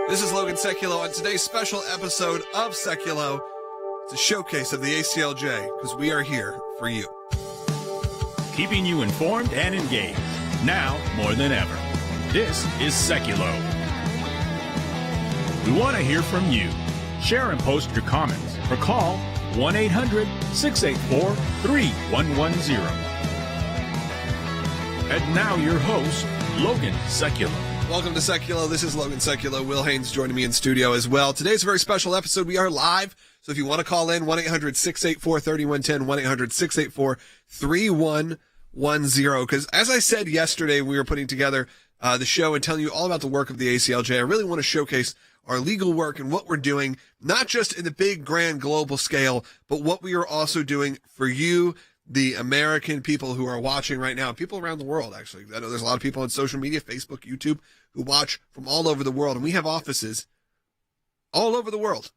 This is Logan Seculo on today's special episode of Seculo. It's a showcase of the ACLJ because we are here for you. Keeping you informed and engaged, now more than ever. This is Seculo. We want to hear from you. Share and post your comments or call 1-800-684-3110. And now your host, Logan Seculo. Welcome to Seculo. This is Logan Seculo. Will Haynes joining me in studio as well. Today's a very special episode. We are live, so if you want to call in, 1-800-684-3110, 1-800-684-3110. Because as I said yesterday, we were putting together the show and telling you all about the work of the ACLJ. I really want to showcase our legal work and what we're doing, not just in the big, grand, global scale, but what we are also doing for you, the American people who are watching right now, people around the world, actually. I know there's a lot of people on social media, Facebook, YouTube, who watch from all over the world, and we have offices all over the world.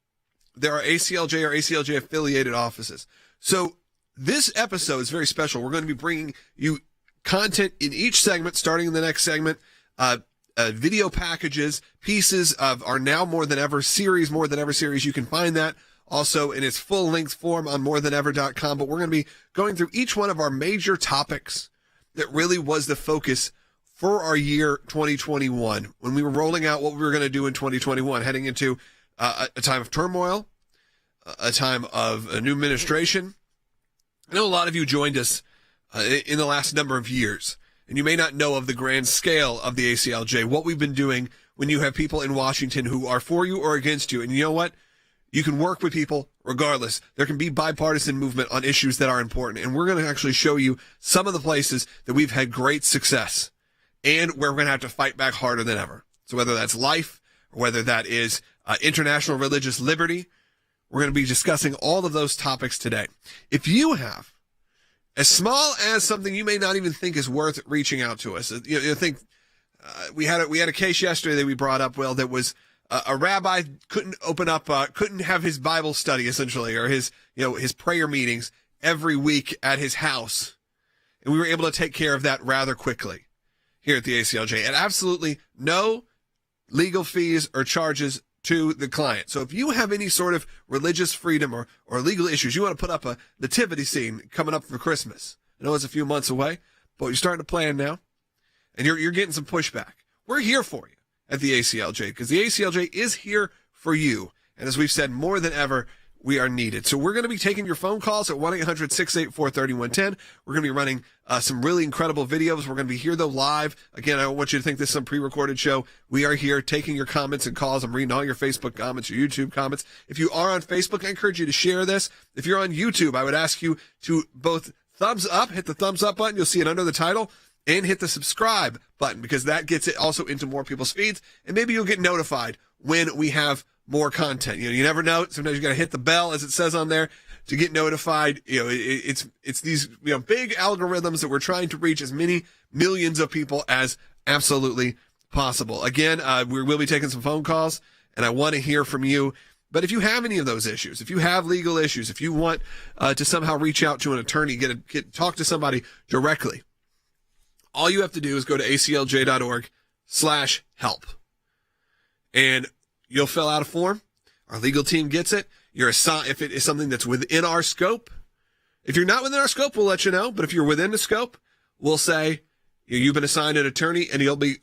There are ACLJ or ACLJ affiliated offices. So this episode is very special. We're going to be bringing you content in each segment, starting in the next segment, video packages, pieces of our Now More Than Ever series, More Than Ever series. You can find that also in its full-length form on morethanever.com. But we're going to be going through each one of our major topics that really was the focus for our year 2021, when we were rolling out what we were going to do in 2021, heading into a time of turmoil, a time of a new administration. I know a lot of you joined us in the last number of years, and you may not know of the grand scale of the ACLJ, what we've been doing when you have people in Washington who are for you or against you. And you know what? You can work with people regardless. There can be bipartisan movement on issues that are important. And we're going to actually show you some of the places that we've had great success and where we're going to have to fight back harder than ever. So whether that's life or whether that is international religious liberty, we're going to be discussing all of those topics today. If you have as small as something you may not even think is worth reaching out to us, you think we had a case yesterday that we brought up, Will, that was a rabbi couldn't have his Bible study essentially, or his prayer meetings every week at his house. And we were able to take care of that rather quickly here at the ACLJ at absolutely no legal fees or charges to the client. So if you have any sort of religious freedom or legal issues, you want to put up a nativity scene coming up for Christmas. I know it's a few months away, but you're starting to plan now, and you're getting some pushback. We're here for you at the ACLJ, because the ACLJ is here for you. And as we've said more than ever, we are needed. So we're going to be taking your phone calls at 1-800-684-3110. We're going to be running some really incredible videos. We're going to be here, though, live. Again, I don't want you to think this is some pre-recorded show. We are here taking your comments and calls. I'm reading all your Facebook comments, your YouTube comments. If you are on Facebook, I encourage you to share this. If you're on YouTube, I would ask you to both thumbs up, hit the thumbs up button. You'll see it under the title. And hit the subscribe button, because that gets it also into more people's feeds. And maybe you'll get notified when we have more content. You never know. Sometimes you got to hit the bell, as it says on there, to get notified. It's these big algorithms that we're trying to reach as many millions of people as absolutely possible. Again, we will be taking some phone calls, and I want to hear from you. But if you have any of those issues, if you have legal issues, if you want to somehow reach out to an attorney, talk to somebody directly, all you have to do is go to aclj.org/help. And you'll fill out a form. Our legal team gets it. You're assigned, if it is something that's within our scope. If you're not within our scope, we'll let you know. But if you're within the scope, we'll say you've been assigned an attorney, and you'll be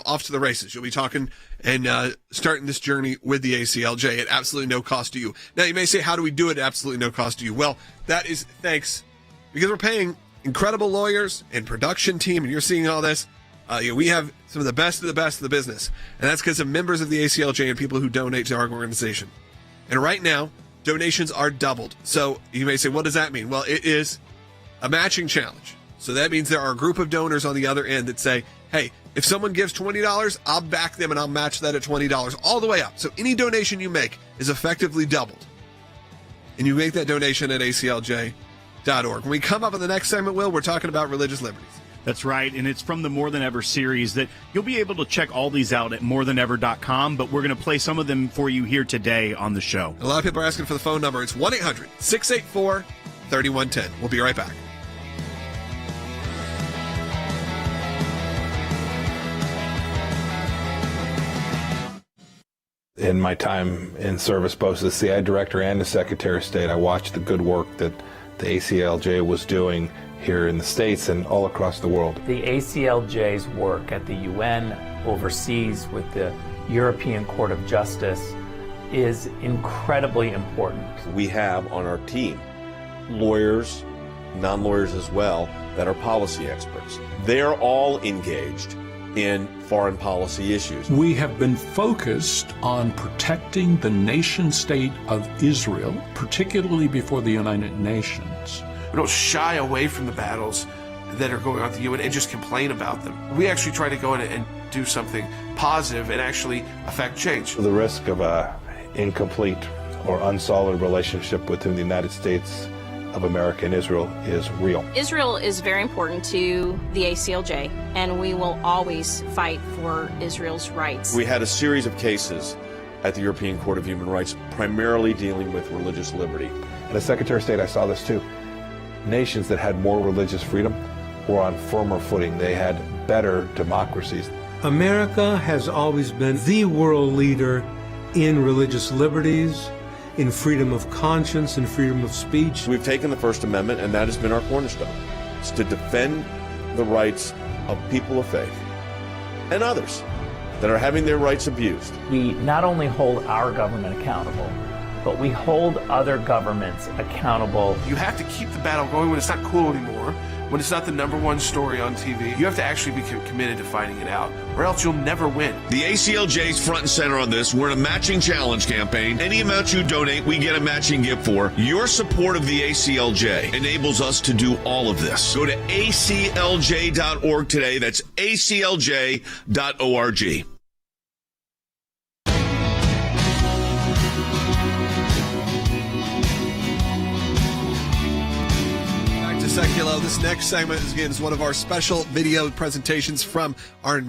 off to the races. You'll be talking and starting this journey with the ACLJ at absolutely no cost to you. Now, you may say, how do we do it at absolutely no cost to you? Well, that is thanks, because we're paying incredible lawyers and production team, and you're seeing all this. We have some of the best of the business, and that's because of members of the ACLJ and people who donate to our organization. And right now, donations are doubled. So you may say, what does that mean? Well, it is a matching challenge. So that means there are a group of donors on the other end that say, hey, if someone gives $20, I'll back them and I'll match that at $20 all the way up. So any donation you make is effectively doubled. And you make that donation at ACLJ.org. When we come up in the next segment, Will, we're talking about religious liberties. That's right, and it's from the More Than Ever series that you'll be able to check all these out at morethanever.com, but we're going to play some of them for you here today on the show. A lot of people are asking for the phone number. It's 1-800-684-3110. We'll be right back. In my time in service, both as the CIA director and as Secretary of State, I watched the good work that the ACLJ was doing here in the States and all across the world. The ACLJ's work at the UN, overseas with the European Court of Justice, is incredibly important. We have on our team lawyers, non-lawyers as well, that are policy experts. They're all engaged in foreign policy issues. We have been focused on protecting the nation state of Israel, particularly before the United Nations. We don't shy away from the battles that are going on at the UN and just complain about them. We actually try to go in and do something positive and actually affect change. The risk of an incomplete or unsolid relationship within the United States of America and Israel is real. Israel is very important to the ACLJ, and we will always fight for Israel's rights. We had a series of cases at the European Court of Human Rights, primarily dealing with religious liberty. And as Secretary of State, I saw this too. Nations that had more religious freedom were on firmer footing. They had better democracies. America has always been the world leader in religious liberties, in freedom of conscience and freedom of speech. We've taken the First Amendment, and that has been our cornerstone. It's to defend the rights of people of faith and others that are having their rights abused. We not only hold our government accountable, but we hold other governments accountable. You have to keep the battle going when it's not cool anymore, when it's not the #1 story on TV. You have to actually be committed to fighting it out, or else you'll never win. The ACLJ's front and center on this. We're in a matching challenge campaign. Any amount you donate, we get a matching gift for. Your support of the ACLJ enables us to do all of this. Go to aclj.org today. That's aclj.org. Seculo. This next segment is one of our special video presentations from our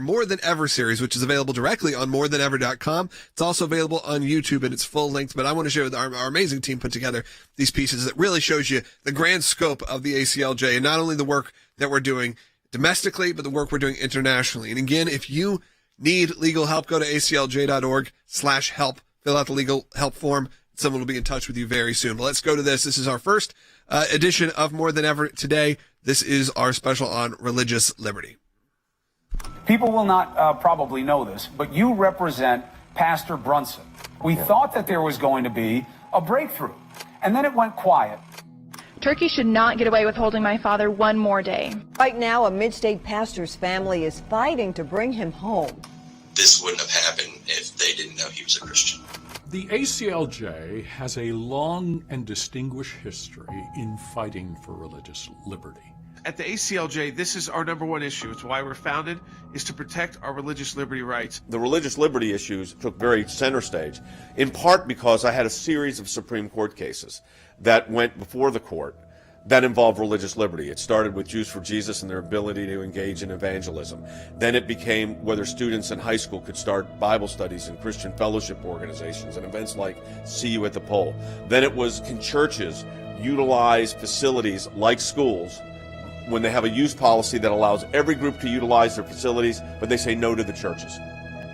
More Than Ever series, which is available directly on morethanever.com. It's also available on YouTube in its full length, but I want to show our amazing team put together these pieces that really shows you the grand scope of the ACLJ and not only the work that we're doing domestically, but the work we're doing internationally. And again, if you need legal help, go to aclj.org/help, fill out the legal help form. Someone will be in touch with you very soon. But let's go to this. This is our first edition of More Than Ever today. This is our special on religious liberty. People will not probably know this, but you represent Pastor Brunson. We thought that there was going to be a breakthrough, and then it went quiet. Turkey should not get away with holding my father one more day. Right now, a mid-state pastor's family is fighting to bring him home. This wouldn't have happened if they didn't know he was a Christian. The ACLJ has a long and distinguished history in fighting for religious liberty. At the ACLJ, this is our #1 issue. It's why we're founded, is to protect our religious liberty rights. The religious liberty issues took very center stage, in part because I had a series of Supreme Court cases that went before the court that involved religious liberty. It started with Jews for Jesus and their ability to engage in evangelism. Then it became whether students in high school could start Bible studies and Christian fellowship organizations and events like See You at the Pole. Then it was, can churches utilize facilities like schools when they have a use policy that allows every group to utilize their facilities, but they say no to the churches.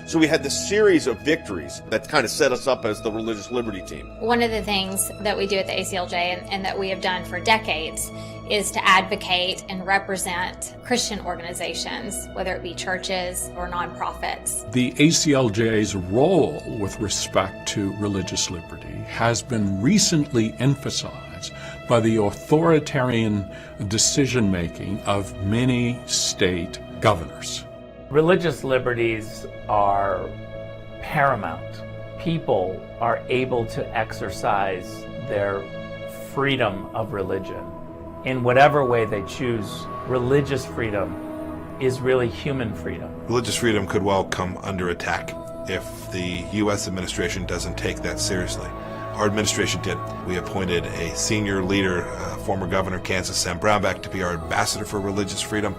So we had this series of victories that kind of set us up as the religious liberty team. One of the things that we do at the ACLJ and that we have done for decades is to advocate and represent Christian organizations, whether it be churches or nonprofits. The ACLJ's role with respect to religious liberty has been recently emphasized by the authoritarian decision-making of many state governors. Religious liberties are paramount. People are able to exercise their freedom of religion in whatever way they choose. Religious freedom is really human freedom. Religious freedom could well come under attack if the U.S. administration doesn't take that seriously. Our administration did. We appointed a senior leader, former Governor of Kansas, Sam Brownback, to be our ambassador for religious freedom.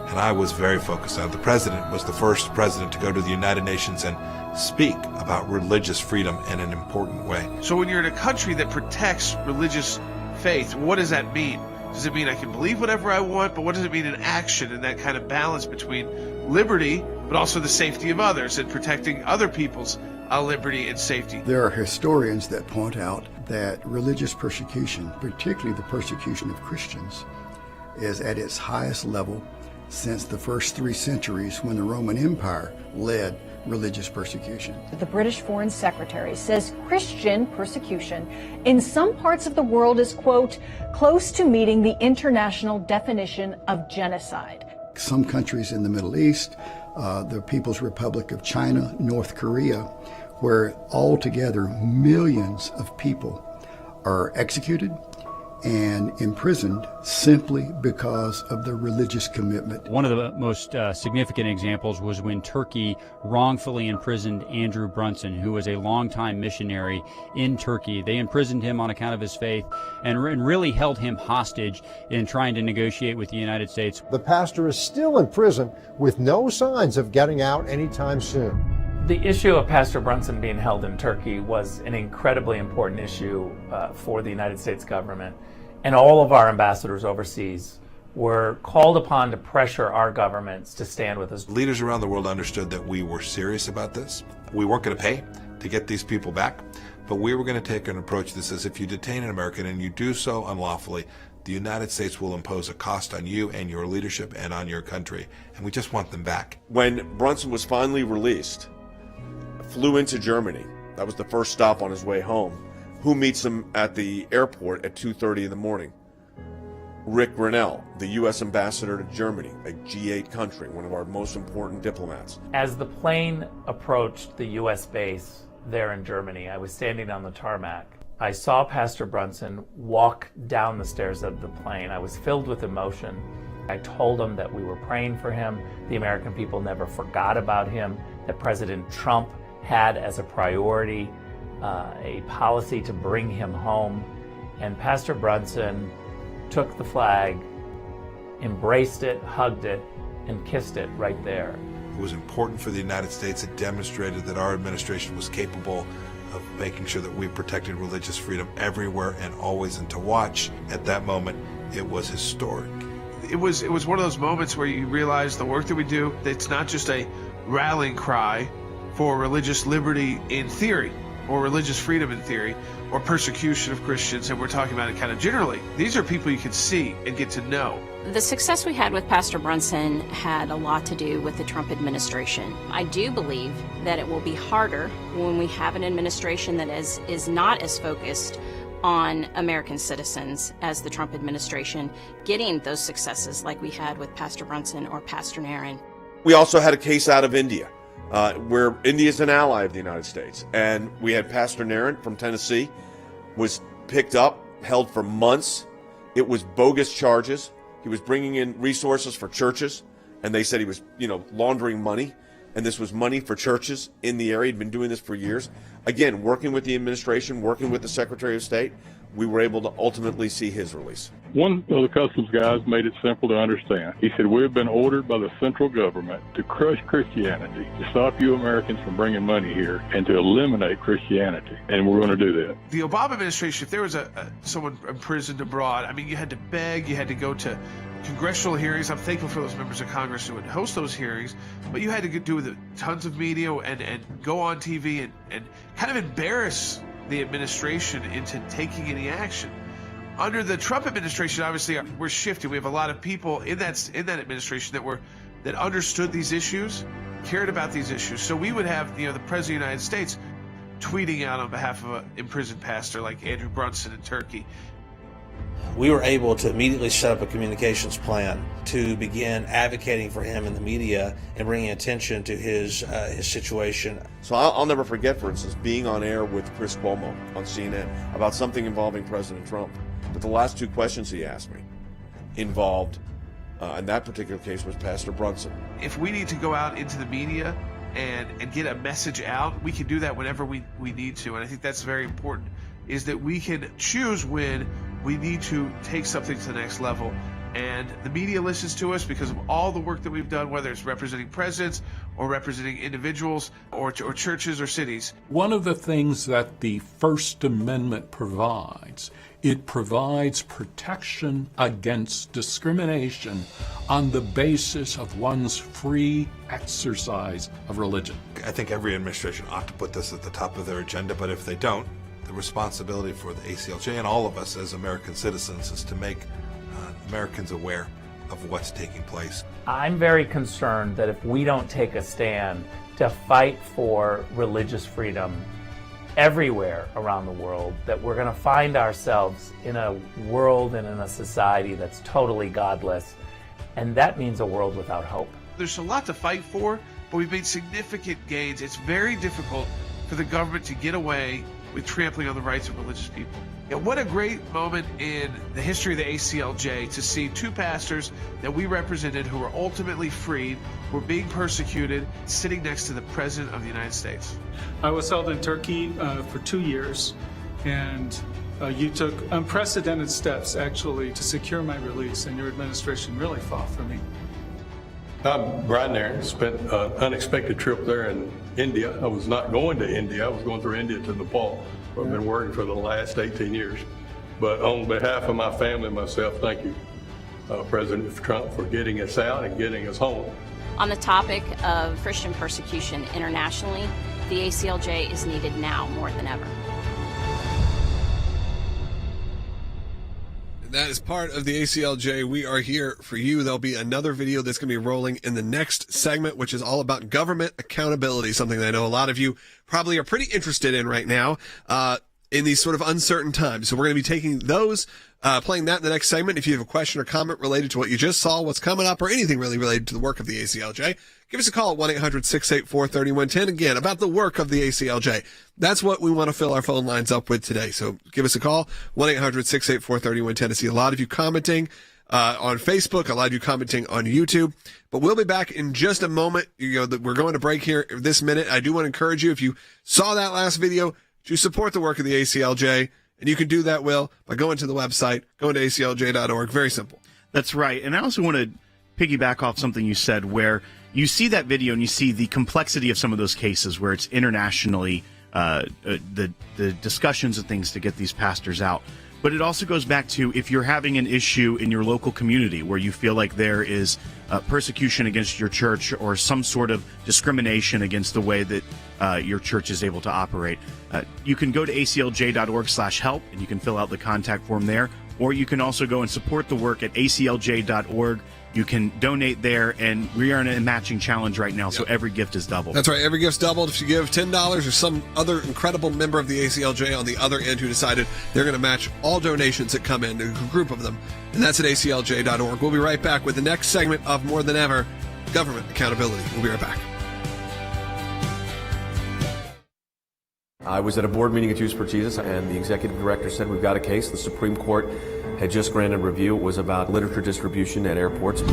And I was very focused on it. The president was the first president to go to the United Nations and speak about religious freedom in an important way. So when you're in a country that protects religious faith, what does that mean? Does it mean I can believe whatever I want, but what does it mean in action, and that kind of balance between liberty, but also the safety of others and protecting other people's liberty and safety. There are historians that point out that religious persecution, particularly the persecution of Christians, is at its highest level since the first 3 centuries when the Roman Empire led religious persecution. The British Foreign Secretary says Christian persecution in some parts of the world is, quote, close to meeting the international definition of genocide. Some countries in the Middle East, the People's Republic of China, North Korea, where altogether millions of people are executed and imprisoned simply because of their religious commitment. One of the most significant examples was when Turkey wrongfully imprisoned Andrew Brunson, who was a longtime missionary in Turkey. They imprisoned him on account of his faith and really held him hostage in trying to negotiate with the United States. The pastor is still in prison with no signs of getting out anytime soon. The issue of Pastor Brunson being held in Turkey was an incredibly important issue for the United States government. And all of our ambassadors overseas were called upon to pressure our governments to stand with us. Leaders around the world understood that we were serious about this. We weren't going to pay to get these people back, but we were going to take an approach that says if you detain an American and you do so unlawfully, the United States will impose a cost on you and your leadership and on your country, and we just want them back. When Brunson was finally released, flew into Germany. That was the first stop on his way home. Who meets him at the airport at 2:30 in the morning? Rick Grinnell, the U.S. ambassador to Germany, a G8 country, one of our most important diplomats. As the plane approached the U.S. base there in Germany, I was standing on the tarmac. I saw Pastor Brunson walk down the stairs of the plane. I was filled with emotion. I told him that we were praying for him. The American people never forgot about him, that President Trump had as a priority a policy to bring him home. And Pastor Brunson took the flag, embraced it, hugged it, and kissed it right there. It was important for the United States. It demonstrated that our administration was capable of making sure that we protected religious freedom everywhere and always. And to watch at that moment, it was historic. It was one of those moments where you realize the work that we do, it's not just a rallying cry for religious liberty in theory, or religious freedom in theory, or persecution of Christians, and we're talking about it kind of generally. These are people you can see and get to know. The success we had with Pastor Brunson had a lot to do with the Trump administration. I do believe that it will be harder when we have an administration that is not as focused on American citizens as the Trump administration, getting those successes like we had with Pastor Brunson or Pastor Nairn. We also had a case out of India, where India is an ally of the United States. And we had Pastor Nairn from Tennessee, was picked up, held for months. It was bogus charges. He was bringing in resources for churches, and they said he was, laundering money. And this was money for churches in the area. He'd been doing this for years. Again, working with the administration, working with the Secretary of State, we were able to ultimately see his release. One of the customs guys made it simple to understand. He said, we have been ordered by the central government to crush Christianity, to stop you Americans from bringing money here, and to eliminate Christianity. And we're going to do that. The Obama administration, if there was someone imprisoned abroad, you had to beg, you had to go to congressional hearings. I'm thankful for those members of Congress who would host those hearings, but you had to do with tons of media and go on TV and kind of embarrass the administration into taking any action. Under the Trump administration, obviously, we're shifting. We have a lot of people in that administration that understood these issues, cared about these issues. So we would have the President of the United States tweeting out on behalf of an imprisoned pastor like Andrew Brunson in Turkey. We were able to immediately set up a communications plan to begin advocating for him in the media and bringing attention to his situation. So I'll never forget, for instance, being on air with Chris Cuomo on CNN about something involving President Trump. But the last two questions he asked me involved, in that particular case, was Pastor Brunson. If we need to go out into the media and get a message out, we can do that whenever we need to. And I think that's very important, is that we can choose when we need to take something to the next level And the media listens to us because of all the work that we've done, whether it's representing presidents or representing individuals or churches or cities. One of the things that the First Amendment provides, it provides protection against discrimination on the basis of one's free exercise of religion. I think every administration ought to put this at the top of their agenda, but if they don't, the responsibility for the ACLJ and all of us as American citizens is to make Americans aware of what's taking place. I'm very concerned that if we don't take a stand to fight for religious freedom everywhere around the world, that we're going to find ourselves in a world and in a society that's totally godless, and that means a world without hope. There's a lot to fight for, but we've made significant gains. It's very difficult for the government to get away with trampling on the rights of religious people. And what a great moment in the history of the ACLJ to see two pastors that we represented who were ultimately freed, were being persecuted, sitting next to the President of the United States. I was held in Turkey for 2 years, and you took unprecedented steps, actually, to secure my release, and your administration really fought for me. I'm Brian Aaron. Spent an unexpected trip there in India. I was not going to India. I was going through India to Nepal, where I've been working for the last 18 years. But on behalf of my family and myself, thank you, President Trump, for getting us out and getting us home. On the topic of Christian persecution internationally, the ACLJ is needed now more than ever. That is part of the ACLJ. We are here for you. There'll be another video that's going to be rolling in the next segment, which is all about government accountability, something that I know a lot of you probably are pretty interested in right now in these sort of uncertain times. So we're going to be taking those, playing that in the next segment. If you have a question or comment related to what you just saw, what's coming up, or anything really related to the work of the ACLJ, give us a call at 1-800-684-3110. Again, about the work of the ACLJ. That's what we want to fill our phone lines up with today. So give us a call, 1-800-684-3110. I see a lot of you commenting on Facebook, a lot of you commenting on YouTube. But we'll be back in just a moment. We're going to break here this minute. I do want to encourage you, if you saw that last video, to support the work of the ACLJ. And you can do that, Will, by going to the website, going to aclj.org. Very simple. That's right. And I also want to piggyback off something you said, where you see that video and you see the complexity of some of those cases where it's internationally the discussions and things to get these pastors out. But it also goes back to, if you're having an issue in your local community where you feel like there is persecution against your church or some sort of discrimination against the way that your church is able to operate, you can go to aclj.org/help and you can fill out the contact form there. Or you can also go and support the work at aclj.org. You can donate there, and we are in a matching challenge right now, so every gift is doubled. That's right. Every gift's doubled. If you give $10 or some other incredible member of the ACLJ on the other end who decided they're going to match all donations that come in, a group of them, and that's at aclj.org. We'll be right back with the next segment of More Than Ever, Government Accountability. We'll be right back. I was at a board meeting at Jews for Jesus, and the executive director said, we've got a case. The Supreme Court had just granted review. It was about literature distribution at airports.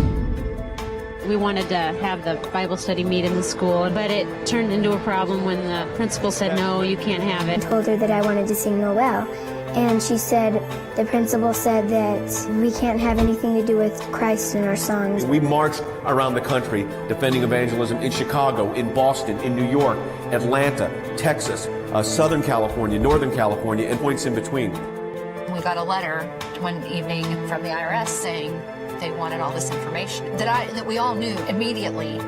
We wanted to have the Bible study meet in the school, but it turned into a problem when the principal said, no, you can't have it. I told her that I wanted to sing Noel, and she said, the principal said that we can't have anything to do with Christ in our songs. We marched around the country defending evangelism in Chicago, in Boston, in New York, Atlanta, Texas, Southern California, Northern California, and points in between. We got a letter one evening from the IRS saying they wanted all this information that we all knew immediately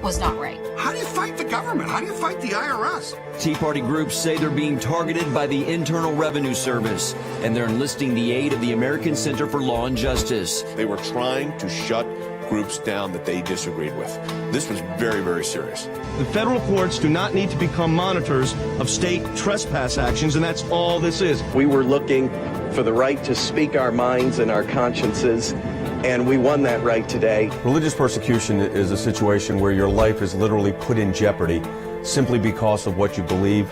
was not right. How do you fight the government? How do you fight the IRS? Tea Party groups say they're being targeted by the Internal Revenue Service, and they're enlisting the aid of the American Center for Law and Justice. They were trying to shut groups down that they disagreed with. This was very, very serious. The federal courts do not need to become monitors of state trespass actions, and that's all this is. We were looking for the right to speak our minds and our consciences, and we won that right today. Religious persecution is a situation where your life is literally put in jeopardy simply because of what you believe.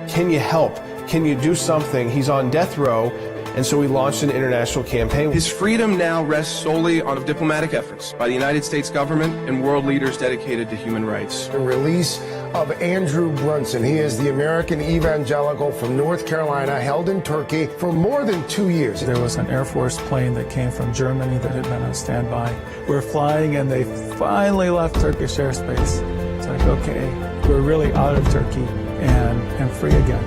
Can you help? Can you do something? He's on death row. and so we launched an international campaign. His freedom now rests solely on diplomatic efforts by the United States government and world leaders dedicated to human rights. The release of Andrew Brunson. He is the American evangelical from North Carolina, held in Turkey for more than 2 years. There was an Air Force plane that came from Germany that had been on standby. We're flying and they finally left Turkish airspace. It's like, okay, we're really out of Turkey and free again.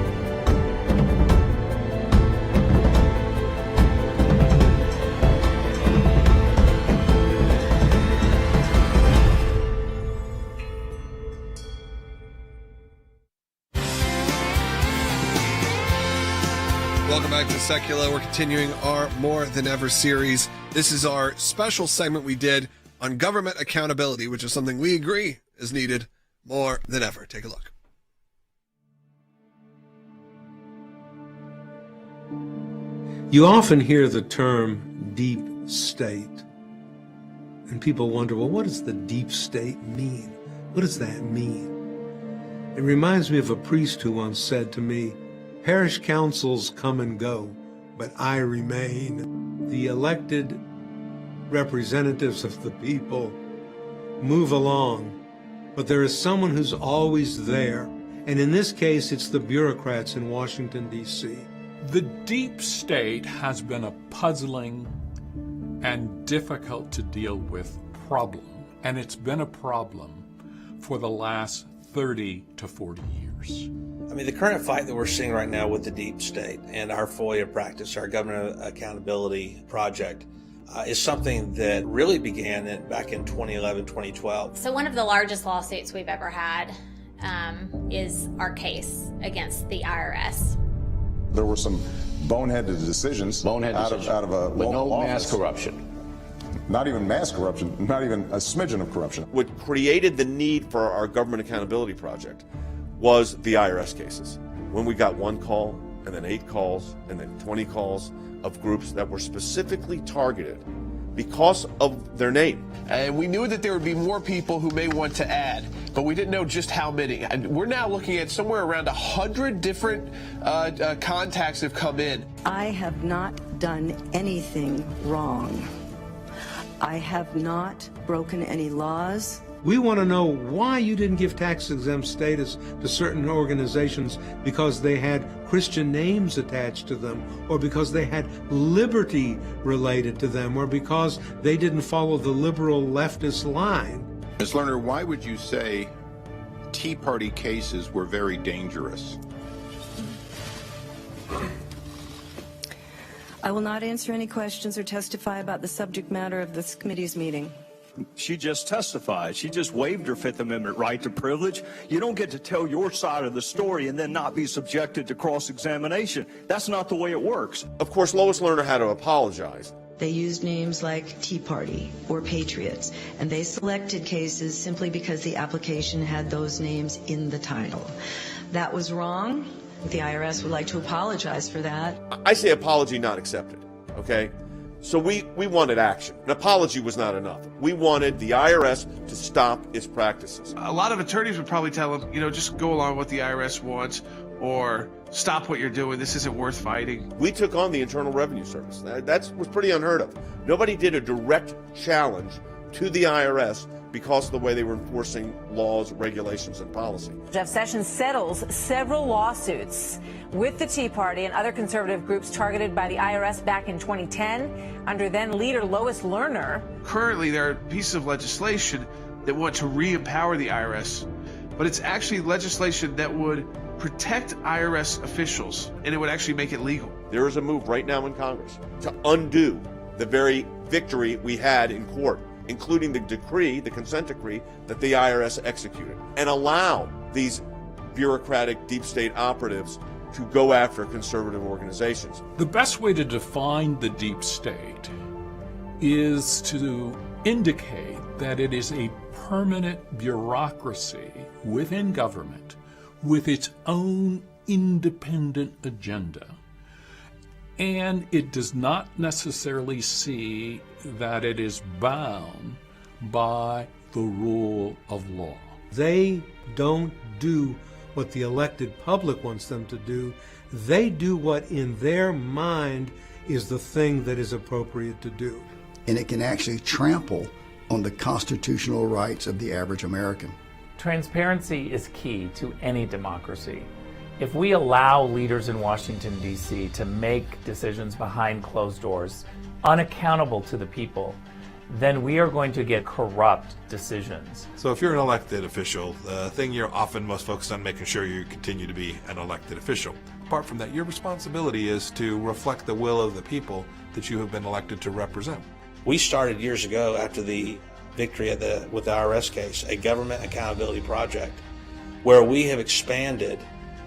Welcome back to Secular. We're continuing our More Than Ever series. This is our special segment we did on government accountability, which is something we agree is needed more than ever. Take a look. You often hear the term deep state, and people wonder, well, what does the deep state mean? What does that mean? It reminds me of a priest who once said to me, "Parish councils come and go, but I remain." The elected representatives of the people move along, but there is someone who's always there, and in this case, it's the bureaucrats in Washington, D.C. The deep state has been a puzzling and difficult to deal with problem, and it's been a problem for the last 30 to 40 years. I mean, the current fight that we're seeing right now with the deep state and our FOIA practice, our government accountability project, is something that really began back in 2011, 2012. So one of the largest lawsuits we've ever had is our case against the IRS. There were some boneheaded decisions out of a but no local mass office. corruption. Not even mass corruption, not even a smidgen of corruption. What created the need for our government accountability project was the IRS cases. When we got one call, and then 8 calls, and then 20 calls of groups that were specifically targeted because of their name. And we knew that there would be more people who may want to add, but we didn't know just how many. And we're now looking at somewhere around 100 different contacts have come in. I have not done anything wrong. I have not broken any laws. We want to know why you didn't give tax-exempt status to certain organizations because they had Christian names attached to them, or because they had liberty related to them, or because they didn't follow the liberal leftist line. Ms. Lerner, why would you say Tea Party cases were very dangerous? I will not answer any questions or testify about the subject matter of this committee's meeting. She just testified. She just waived her Fifth Amendment right to privilege. You don't get to tell your side of the story and then not be subjected to cross-examination. That's not the way it works. Of course, Lois Lerner had to apologize. They used names like Tea Party or Patriots, and they selected cases simply because the application had those names in the title. That was wrong. The IRS would like to apologize for that. I say apology not accepted, okay? So we wanted action. An apology was not enough. We wanted the IRS to stop its practices. A lot of attorneys would probably tell them, just go along with the IRS wants, or stop what you're doing. This isn't worth fighting. We took on the Internal Revenue Service. That was pretty unheard of. Nobody did a direct challenge to the IRS because of the way they were enforcing laws, regulations, and policy. Jeff Sessions settles several lawsuits with the Tea Party and other conservative groups targeted by the IRS back in 2010 under then leader Lois Lerner. Currently, there are pieces of legislation that want to re-empower the IRS, but it's actually legislation that would protect IRS officials, and it would actually make it legal. There is a move right now in Congress to undo the very victory we had in court, including the decree, the consent decree, that the IRS executed, and allow these bureaucratic deep state operatives to go after conservative organizations. The best way to define the deep state is to indicate that it is a permanent bureaucracy within government with its own independent agenda. And it does not necessarily see that it is bound by the rule of law. They don't do what the elected public wants them to do. They do what in their mind is the thing that is appropriate to do. And it can actually trample on the constitutional rights of the average American. Transparency is key to any democracy. If we allow leaders in Washington, D.C. to make decisions behind closed doors, unaccountable to the people, then we are going to get corrupt decisions. So if you're an elected official, the thing you're often most focused on making sure you continue to be an elected official. Apart from that, your responsibility is to reflect the will of the people that you have been elected to represent. We started years ago after the victory with the IRS case, a government accountability project, where we have expanded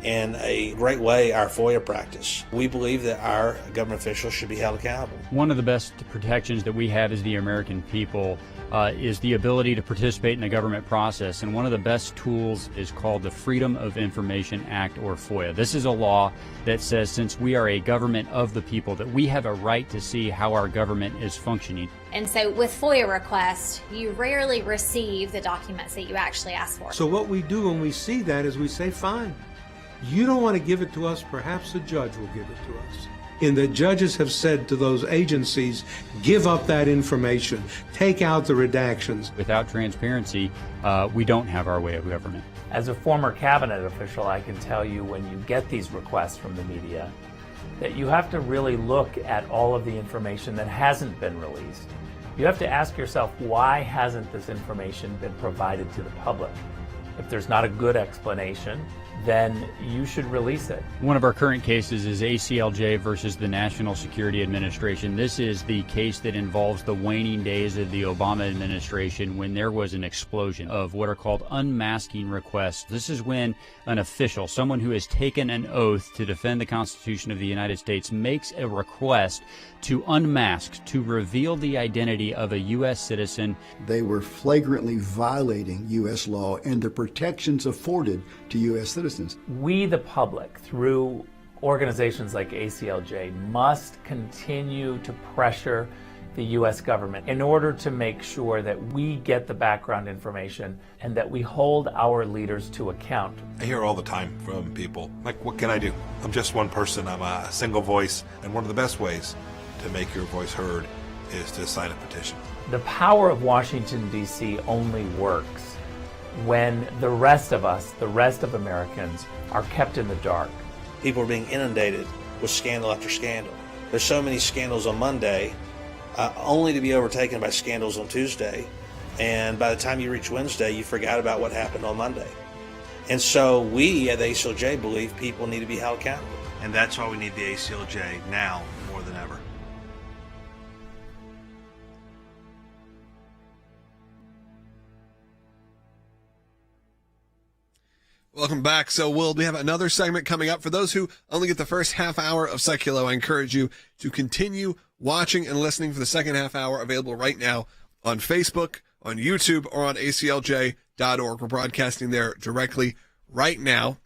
in a great way our FOIA practice. We believe that our government officials should be held accountable. One of the best protections that we have as the American people is the ability to participate in the government process, and one of the best tools is called the Freedom of Information Act, or FOIA. This is a law that says since we are a government of the people, that we have a right to see how our government is functioning. And so with FOIA requests, you rarely receive the documents that you actually ask for. So what we do when we see that is we say, fine, you don't want to give it to us, perhaps a judge will give it to us. And the judges have said to those agencies, give up that information, take out the redactions. Without transparency, we don't have our way of government. As a former cabinet official, I can tell you when you get these requests from the media, that you have to really look at all of the information that hasn't been released. You have to ask yourself, why hasn't this information been provided to the public? If there's not a good explanation, then you should release it. One of our current cases is ACLJ versus the National Security Administration. This is the case that involves the waning days of the Obama administration when there was an explosion of what are called unmasking requests. This is when an official, someone who has taken an oath to defend the Constitution of the United States, makes a request to unmask, to reveal the identity of a U.S. citizen. They were flagrantly violating U.S. law and the protections afforded to U.S. citizens. We, the public, through organizations like ACLJ, must continue to pressure the U.S. government in order to make sure that we get the background information and that we hold our leaders to account. I hear all the time from people, like, what can I do? I'm just one person, I'm a single voice, and one of the best ways to make your voice heard is to sign a petition. The power of Washington, D.C. only works when the rest of us, the rest of Americans, are kept in the dark. People are being inundated with scandal after scandal. There's so many scandals on Monday, only to be overtaken by scandals on Tuesday. And by the time you reach Wednesday, you forgot about what happened on Monday. And so we at the ACLJ believe people need to be held accountable. And that's why we need the ACLJ now more than ever. Welcome back. So we have another segment coming up. For those who only get the first half hour of Seculo, I encourage you to continue watching and listening for the second half hour, available right now on Facebook, on YouTube, or on ACLJ.org. We're broadcasting there directly right now.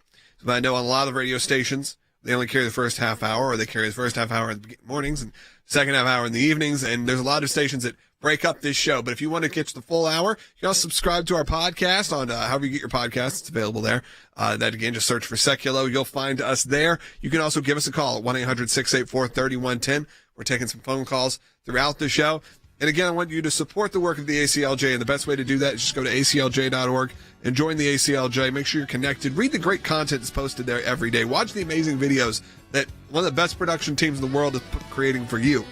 But I know on a lot of radio stations, they only carry the first half hour, or they carry the first half hour in the mornings and second half hour in the evenings. And there's a lot of stations that break up this show. But if you want to catch the full hour, you can also subscribe to our podcast on however you get your podcasts. It's available there. That again, just search for Seculo. You'll find us there. You can also give us a call at 1-800-684-3110. We're taking some phone calls throughout the show. And again, I want you to support the work of the ACLJ, and the best way to do that is just go to ACLJ.org and join the ACLJ. Make sure you're connected. Read the great content that's posted there every day. Watch the amazing videos that one of the best production teams in the world is creating for you.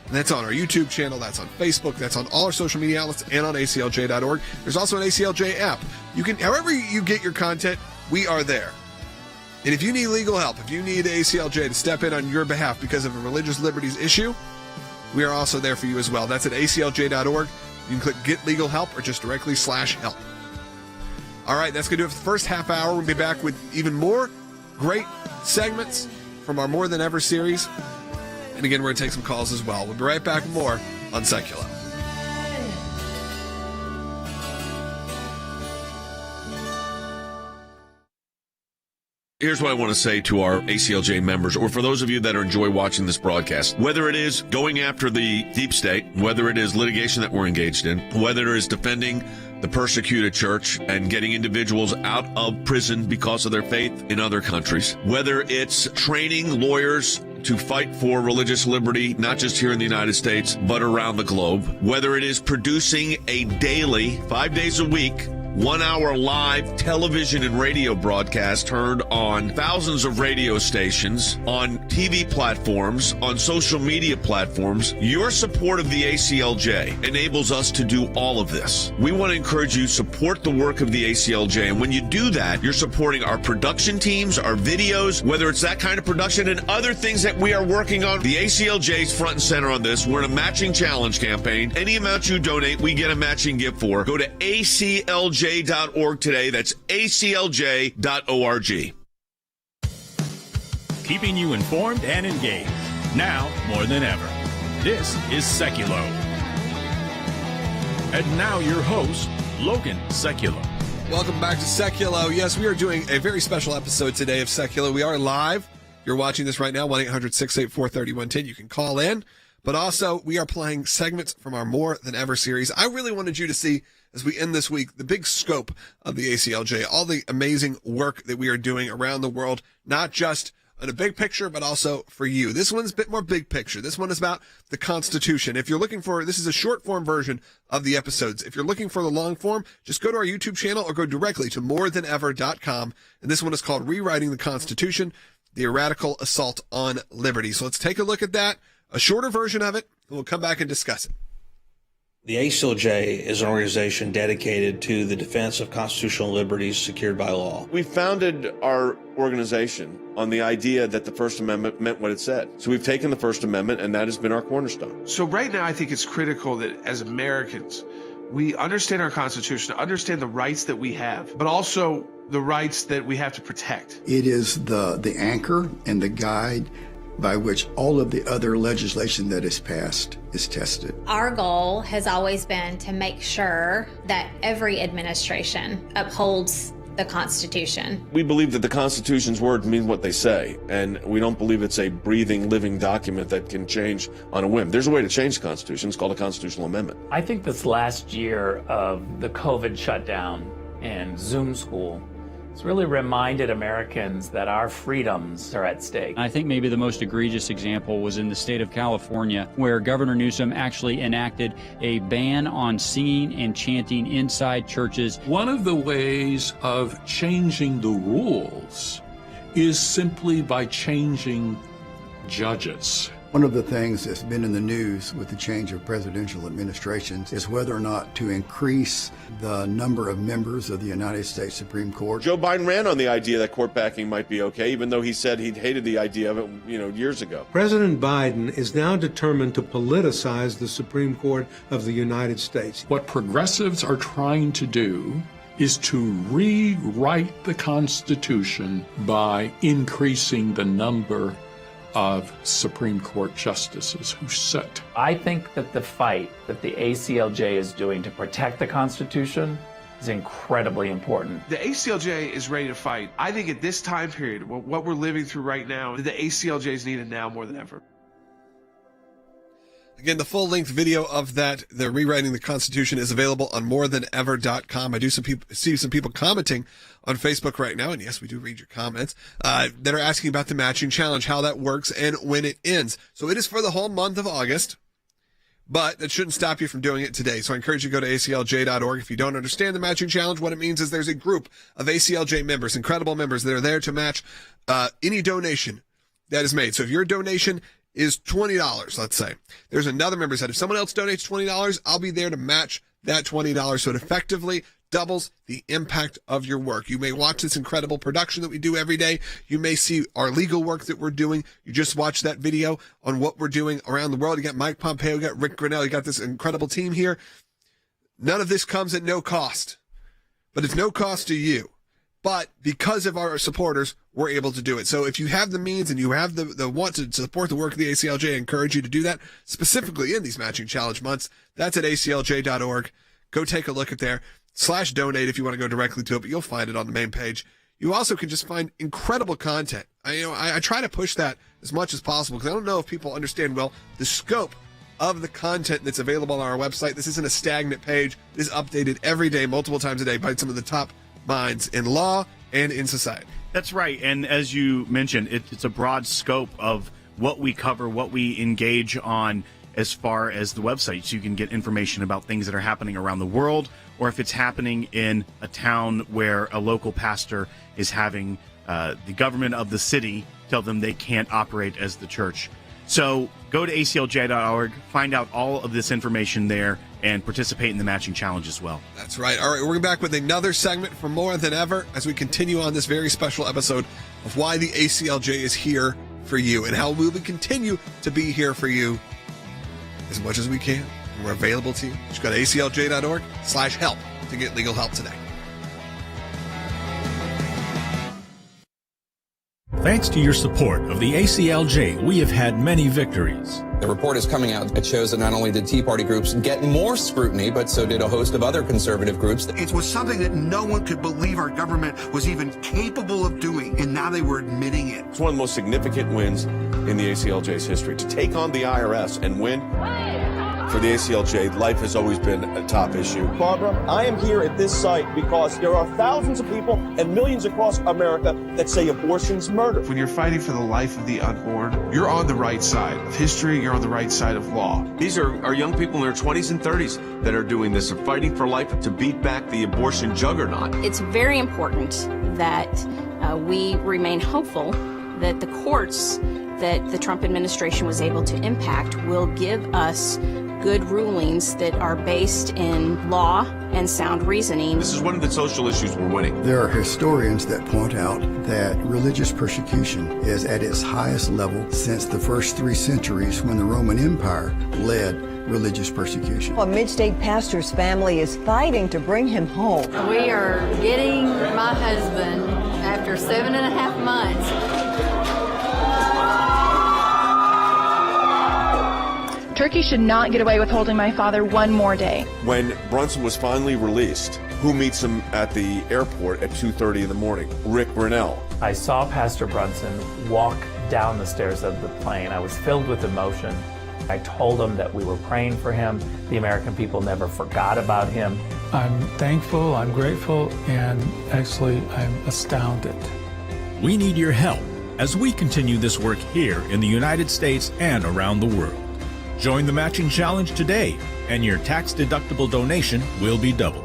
And that's on our YouTube channel, that's on Facebook, that's on all our social media outlets, and on ACLJ.org. There's also an ACLJ app. You can, however you get your content, we are there. And if you need legal help, if you need ACLJ to step in on your behalf because of a religious liberties issue, we are also there for you as well. That's at ACLJ.org. You can click Get Legal Help or just directly /help. All right, that's going to do it for the first half hour. We'll be back with even more great segments from our More Than Ever series. And again, we're going to take some calls as well. We'll be right back with more on Seculo. Here's what I want to say to our ACLJ members, or for those of you that enjoy watching this broadcast. Whether it is going after the deep state, whether it is litigation that we're engaged in, whether it is defending the persecuted church and getting individuals out of prison because of their faith in other countries, whether it's training lawyers to fight for religious liberty, not just here in the United States, but around the globe. Whether it is producing a daily, 5 days a week, 1 hour live television and radio broadcast heard on thousands of radio stations, on TV platforms, on social media platforms. Your support of the ACLJ enables us to do all of this. We want to encourage you to support the work of the ACLJ. And when you do that, you're supporting our production teams, our videos, whether it's that kind of production and other things that we are working on. The ACLJ is front and center on this. We're in a matching challenge campaign. Any amount you donate, we get a matching gift for. Go to ACLJ.org today. That's ACLJ.org. Keeping you informed and engaged. Now more than ever. This is Seculo. And now your host, Logan Seculo. Welcome back to Seculo. Yes, we are doing a very special episode today of Seculo. We are live. You're watching this right now, 1-800-684-3110. You can call in. But also, we are playing segments from our More Than Ever series. I really wanted you to see, as we end this week, the big scope of the ACLJ, all the amazing work that we are doing around the world, not just in a big picture, but also for you. This one's a bit more big picture. This one is about the Constitution. If you're looking for, this is a short form version of the episodes. If you're looking for the long form, just go to our YouTube channel or go directly to morethanever.com. And this one is called Rewriting the Constitution, the Radical Assault on Liberty. So let's take a look at that, a shorter version of it, and we'll come back and discuss it. The ACLJ is an organization dedicated to the defense of constitutional liberties secured by law. We founded our organization on the idea that the First Amendment meant what it said. So we've taken the First Amendment, and that has been our cornerstone. So right now, I think it's critical that as Americans, we understand our Constitution, understand the rights that we have, but also the rights that we have to protect. It is the anchor and the guide by which all of the other legislation that is passed is tested. Our goal has always been to make sure that every administration upholds the Constitution. We believe that the Constitution's words mean what they say, and we don't believe it's a breathing, living document that can change on a whim. There's a way to change the Constitution. It's called a constitutional amendment. I think this last year of the COVID shutdown and Zoom school, it's really reminded Americans that our freedoms are at stake. I think maybe the most egregious example was in the state of California, where Governor Newsom actually enacted a ban on singing and chanting inside churches. One of the ways of changing the rules is simply by changing judges. One of the things that's been in the news with the change of presidential administrations is whether or not to increase the number of members of the United States Supreme Court. Joe Biden ran on the idea that court packing might be okay, even though he said he'd hated the idea of it, years ago. President Biden is now determined to politicize the Supreme Court of the United States. What progressives are trying to do is to rewrite the Constitution by increasing the number of Supreme Court justices who sit. I think that the fight that the ACLJ is doing to protect the Constitution is incredibly important. The ACLJ is ready to fight. I think at this time period, what we're living through right now, the ACLJ is needed now more than ever. Again, the full-length video of that, the Rewriting the Constitution, is available on morethanever.com. I do see some people commenting on Facebook right now, and yes, we do read your comments, that are asking about the matching challenge, how that works, and when it ends. So it is for the whole month of August, but that shouldn't stop you from doing it today. So I encourage you to go to aclj.org. If you don't understand the matching challenge, what it means is there's a group of ACLJ members, incredible members, that are there to match any donation that is made. So if your donation is $20, let's say, there's another member said, if someone else donates $20, I'll be there to match that $20. So it effectively doubles the impact of your work. You may watch this incredible production that we do every day. You may see our legal work that we're doing. You just watched that video on what we're doing around the world. You got Mike Pompeo, you got Rick Grinnell, you got this incredible team here. None of this comes at no cost, but it's no cost to you. But because of our supporters, we're able to do it. So if you have the means and you have the want to support the work of the ACLJ, I encourage you to do that, specifically in these matching challenge months. That's at aclj.org. Go take a look at there. /donate if you want to go directly to it, but you'll find it on the main page. You also can just find incredible content. I try to push that as much as possible because I don't know if people understand well the scope of the content that's available on our website. This isn't a stagnant page. It is updated every day, multiple times a day by some of the top minds in law and in society. That's right. And as you mentioned, it's a broad scope of what we cover, what we engage on as far as the website, so you can get information about things that are happening around the world, or if it's happening in a town where a local pastor is having the government of the city tell them they can't operate as the church. So go to aclj.org, find out all of this information there, and participate in the matching challenge as well. That's right. All right, we're back with another segment for More Than Ever as we continue on this very special episode of why the ACLJ is here for you and how we will continue to be here for you as much as we can. We're available to you. Just go to aclj.org/help to get legal help today. Thanks to your support of the ACLJ, we have had many victories. The report is coming out. It shows that not only did Tea Party groups get more scrutiny, but so did a host of other conservative groups. It was something that no one could believe our government was even capable of doing, and now they were admitting it. It's one of the most significant wins in the ACLJ's history. To take on the IRS and win, for the ACLJ, life has always been a top issue. Barbara, I am here at this site because there are thousands of people and millions across America that say abortion's murder. When you're fighting for the life of the unborn, you're on the right side of history, you're on the right side of law. These are young people in their 20s and 30s that are doing this, are fighting for life to beat back the abortion juggernaut. It's very important that we remain hopeful that the courts that the Trump administration was able to impact will give us good rulings that are based in law and sound reasoning. This is one of the social issues we're winning. There are historians that point out that religious persecution is at its highest level since the first 3 centuries when the Roman Empire led religious persecution. A mid-state pastor's family is fighting to bring him home. We are getting my husband after 7.5 months. Turkey should not get away with holding my father one more day. When Brunson was finally released, who meets him at the airport at 2:30 in the morning? Rick Grinnell. I saw Pastor Brunson walk down the stairs of the plane. I was filled with emotion. I told him that we were praying for him. The American people never forgot about him. I'm thankful, I'm grateful, and actually I'm astounded. We need your help as we continue this work here in the United States and around the world. Join the matching challenge today, and your tax-deductible donation will be doubled.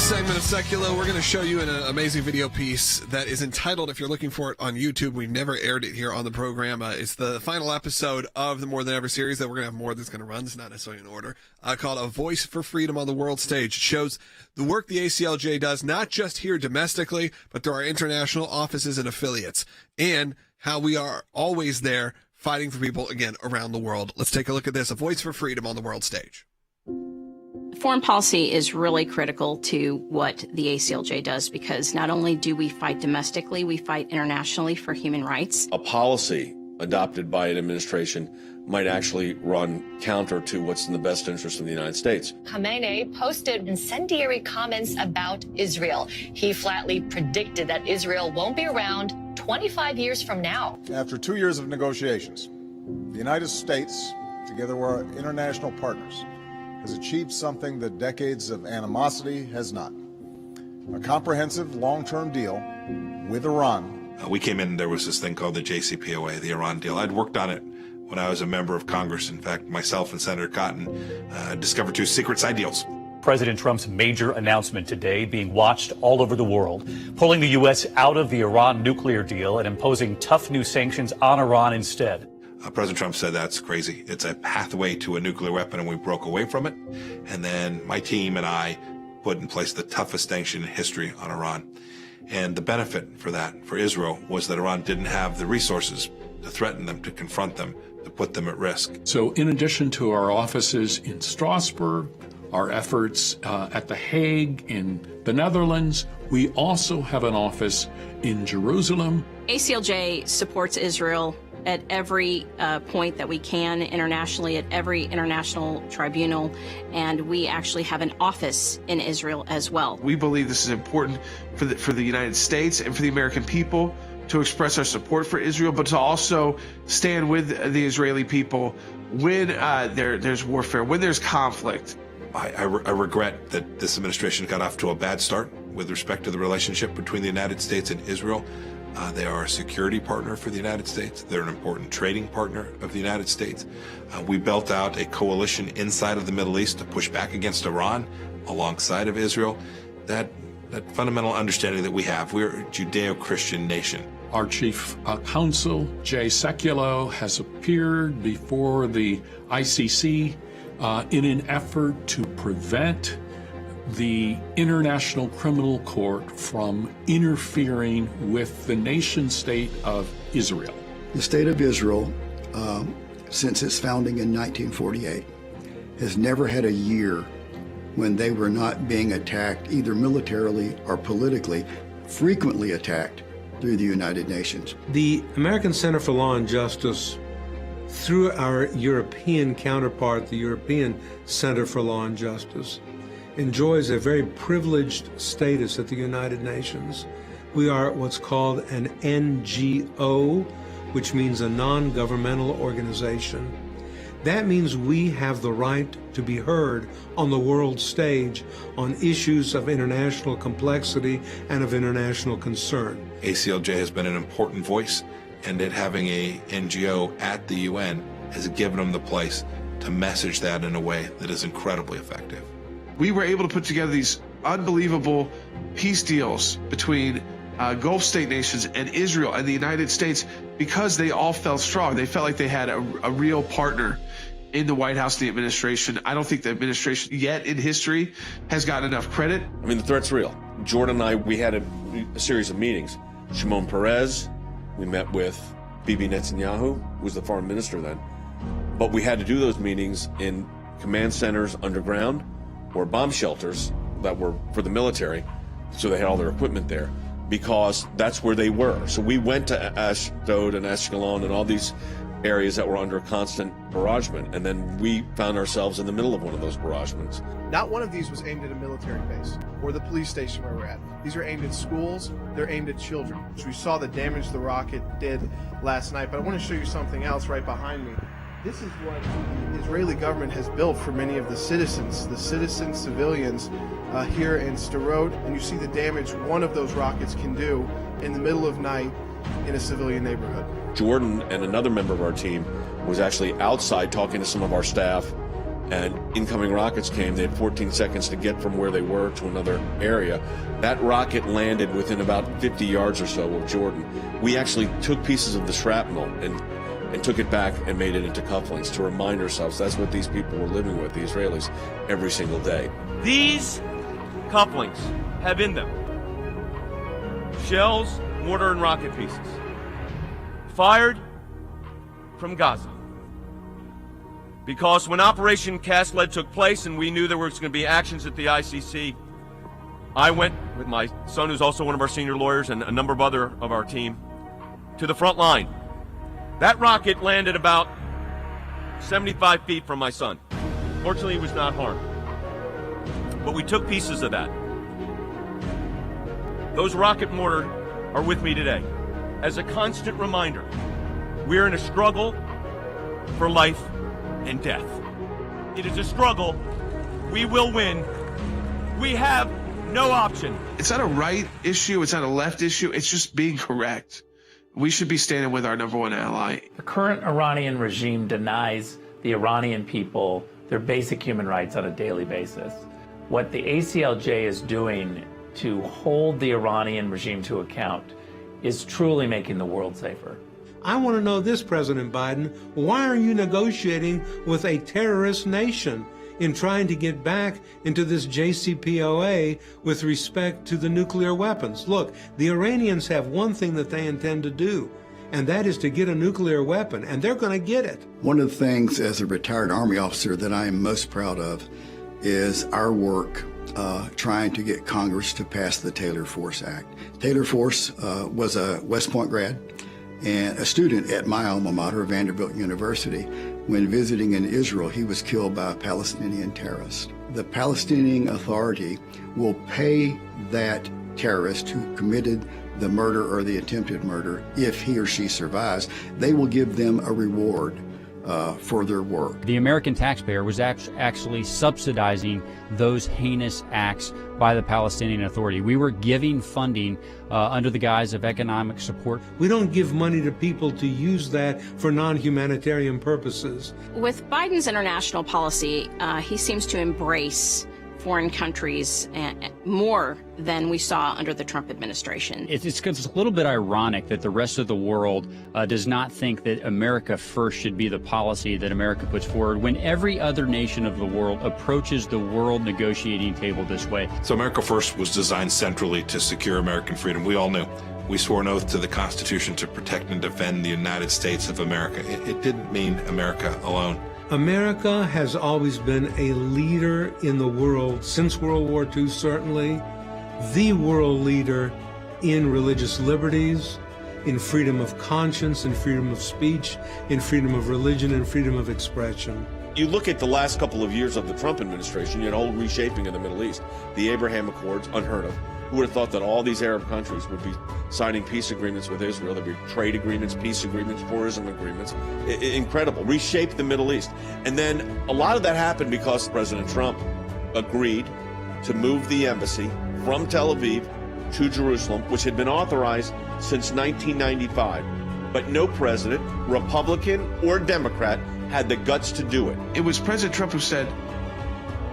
Segment of Secular, we're going to show you an amazing video piece that is entitled, if you're looking for it on YouTube, we've never aired it here on the program. It's the final episode of the More Than Ever series that we're going to have more that's going to run. It's not necessarily in order. Called A Voice for Freedom on the World Stage. It shows the work the ACLJ does, not just here domestically, but through our international offices and affiliates, and how we are always there fighting for people, again, around the world. Let's take a look at this. A Voice for Freedom on the World Stage. Foreign policy is really critical to what the ACLJ does because not only do we fight domestically, we fight internationally for human rights. A policy adopted by an administration might actually run counter to what's in the best interest of the United States. Khamenei posted incendiary comments about Israel. He flatly predicted that Israel won't be around 25 years from now. After 2 years of negotiations, the United States, together with our international partners, has achieved something that decades of animosity has not. A comprehensive long-term deal with Iran. We came in, there was this thing called the JCPOA, the Iran deal. I'd worked on it when I was a member of Congress. In fact, myself and Senator Cotton discovered 2 secret side deals. President Trump's major announcement today being watched all over the world, pulling the U.S. out of the Iran nuclear deal and imposing tough new sanctions on Iran instead. President Trump said that's crazy. It's a pathway to a nuclear weapon, and we broke away from it. And then my team and I put in place the toughest sanction in history on Iran. And the benefit for that, for Israel, was that Iran didn't have the resources to threaten them, to confront them, to put them at risk. So in addition to our offices in Strasbourg, our efforts at The Hague, in the Netherlands, we also have an office in Jerusalem. ACLJ supports Israel at every point that we can internationally, at every international tribunal, and we actually have an office in Israel as well. We believe this is important for the United States and for the American people to express our support for Israel, but to also stand with the Israeli people when there's warfare, when there's conflict. I regret that this administration got off to a bad start with respect to the relationship between the United States and Israel. They are a security partner for the United States. They're an important trading partner of the United States. We built out a coalition inside of the Middle East to push back against Iran alongside of Israel. That fundamental understanding that we have, we're a Judeo-Christian nation. Our chief counsel, Jay Sekulow, has appeared before the ICC in an effort to prevent the International Criminal Court from interfering with the nation-state of Israel. The state of Israel, since its founding in 1948, has never had a year when they were not being attacked either militarily or politically, frequently attacked through the United Nations. The American Center for Law and Justice, through our European counterpart, the European Center for Law and Justice, enjoys a very privileged status at the United Nations. We are what's called an NGO, which means a non-governmental organization. That means we have the right to be heard on the world stage on issues of international complexity and of international concern. ACLJ has been an important voice, and it having a NGO at the UN has given them the place to message that in a way that is incredibly effective. We were able to put together these unbelievable peace deals between Gulf state nations and Israel and the United States because they all felt strong. They felt like they had a real partner in the White House, the administration. I don't think the administration yet in history has gotten enough credit. I mean, the threat's real. Jordan and I, we had a series of meetings. Shimon Peres, we met with Bibi Netanyahu, who was the foreign minister then. But we had to do those meetings in command centers underground or bomb shelters that were for the military, so they had all their equipment there, because that's where they were. So we went to Ashdod and Ashkelon and all these areas that were under constant barragement, and then we found ourselves in the middle of one of those barragements. Not one of these was aimed at a military base or the police station where we're at. These are aimed at schools, they're aimed at children. So we saw the damage the rocket did last night, but I want to show you something else right behind me. This is what the Israeli government has built for many of the citizens civilians here in Sderot, and you see the damage one of those rockets can do in the middle of night in a civilian neighborhood. Jordan and another member of our team was actually outside talking to some of our staff, and incoming rockets came. They had 14 seconds to get from where they were to another area. That rocket landed within about 50 yards or so of Jordan. We actually took pieces of the shrapnel and took it back and made it into cufflinks to remind ourselves that's what these people were living with, the Israelis, every single day. These cufflinks have in them shells, mortar, and rocket pieces fired from Gaza. Because when Operation Cast Lead took place and we knew there was going to be actions at the ICC, I went with my son, who's also one of our senior lawyers, and a number of other of our team, to the front line. That rocket landed about 75 feet from my son. Fortunately, he was not harmed. But we took pieces of that. Those rocket mortar are with me today as a constant reminder. We're in a struggle for life and death. It is a struggle. We will win. We have no option. It's not a right issue. It's not a left issue. It's just being correct. We should be standing with our number one ally. The current Iranian regime denies the Iranian people their basic human rights on a daily basis. What the ACLJ is doing to hold the Iranian regime to account is truly making the world safer. I want to know this, President Biden. Why are you negotiating with a terrorist nation in trying to get back into this JCPOA with respect to the nuclear weapons? Look, the Iranians have one thing that they intend to do, and that is to get a nuclear weapon, and they're going to get it. One of the things as a retired Army officer that I am most proud of is our work trying to get Congress to pass the Taylor Force Act. Taylor Force was a West Point grad and a student at my alma mater, Vanderbilt University. When visiting in Israel, he was killed by a Palestinian terrorist. The Palestinian Authority will pay that terrorist who committed the murder or the attempted murder, if he or she survives, they will give them a reward for their work. The American taxpayer was actually subsidizing those heinous acts by the Palestinian Authority. We were giving funding under the guise of economic support. We don't give money to people to use that for non-humanitarian purposes. With Biden's international policy, he seems to embrace foreign countries more than we saw under the Trump administration. It's a little bit ironic that the rest of the world does not think that America first should be the policy that America puts forward when every other nation of the world approaches the world negotiating table this way. So America First was designed centrally to secure American freedom. We all knew. We swore an oath to the Constitution to protect and defend the United States of America. It didn't mean America alone. America has always been a leader in the world, since World War II certainly, the world leader in religious liberties, in freedom of conscience, in freedom of speech, in freedom of religion, and freedom of expression. You look at the last couple of years of the Trump administration, you had a whole reshaping of the Middle East. The Abraham Accords, unheard of. Who would have thought that all these Arab countries would be signing peace agreements with Israel? There'd be trade agreements, peace agreements, tourism agreements. Incredible. Reshape the Middle East. And then a lot of that happened because President Trump agreed to move the embassy from Tel Aviv to Jerusalem, which had been authorized since 1995. But no president, Republican or Democrat, had the guts to do it. It was President Trump who said,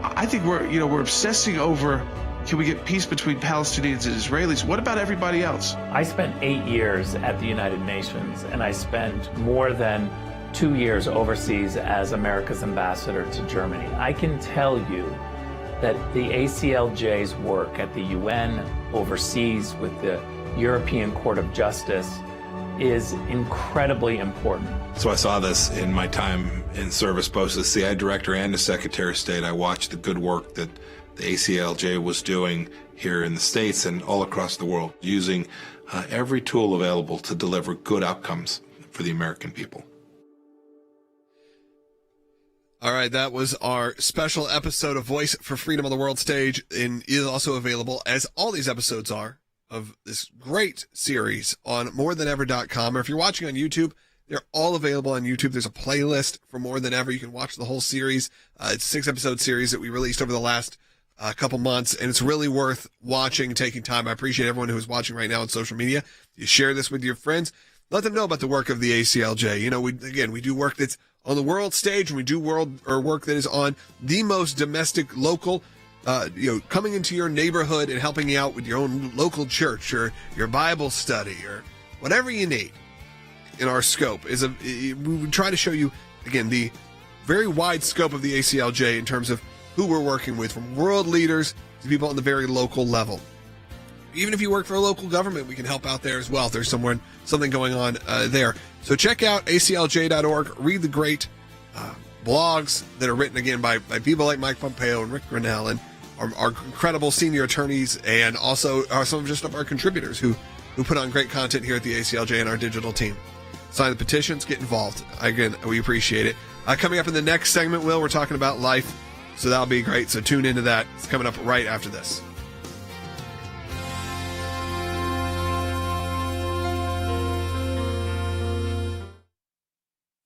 I think we're obsessing over, can we get peace between Palestinians and Israelis? What about everybody else? I spent 8 years at the United Nations, and I spent more than 2 years overseas as America's ambassador to Germany. I can tell you that the ACLJ's work at the UN, overseas with the European Court of Justice, is incredibly important. So I saw this in my time in service, both as the CIA director and as Secretary of State. I watched the good work that the ACLJ was doing here in the States and all across the world, using every tool available to deliver good outcomes for the American people. All right, that was our special episode of Voice for Freedom on the World Stage, and is also available, as all these episodes are, of this great series on morethanever.com. Or if you're watching on YouTube, they're all available on YouTube. There's a playlist for More Than Ever. You can watch the whole series. It's a 6-episode series that we released over the last couple months, and it's really worth watching, taking time. I appreciate everyone who is watching right now on social media. You share this with your friends. Let them know about the work of the ACLJ. You know, we do work that's on the world stage, and we do work that is on the most domestic, local, coming into your neighborhood and helping you out with your own local church or your Bible study or whatever you need. In our scope we try to show you, again, the very wide scope of the ACLJ in terms of who we're working with, from world leaders to people on the very local level. Even if you work for a local government, we can help out there as well if there's something going on there. So check out aclj.org. Read the great blogs that are written, again, by people like Mike Pompeo and Rick Grinnell and our incredible senior attorneys, and also some of our contributors who put on great content here at the ACLJ and our digital team. Sign the petitions, get involved. Again, we appreciate it. Coming up in the next segment, Will, we're talking about life, so that'll be great. So tune into that. It's coming up right after this.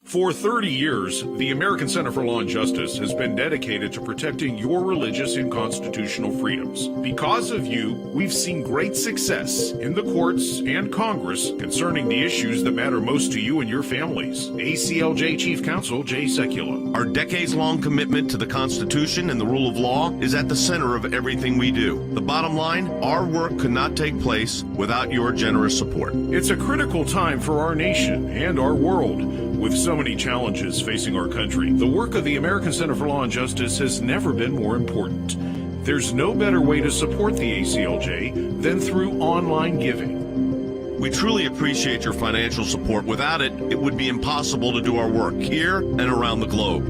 For 30 years, the American Center for Law and Justice has been dedicated to protecting your religious and constitutional freedoms. Because of you, we've seen great success in the courts and Congress concerning the issues that matter most to you and your families. ACLJ Chief Counsel Jay Sekulow. Our decades-long commitment to the Constitution and the rule of law is at the center of everything we do. The bottom line, our work could not take place without your generous support. It's a critical time for our nation and our world. With so many challenges facing our country, the work of the American Center for Law and Justice has never been more important. There's no better way to support the ACLJ than through online giving. We truly appreciate your financial support. Without it, it would be impossible to do our work here and around the globe.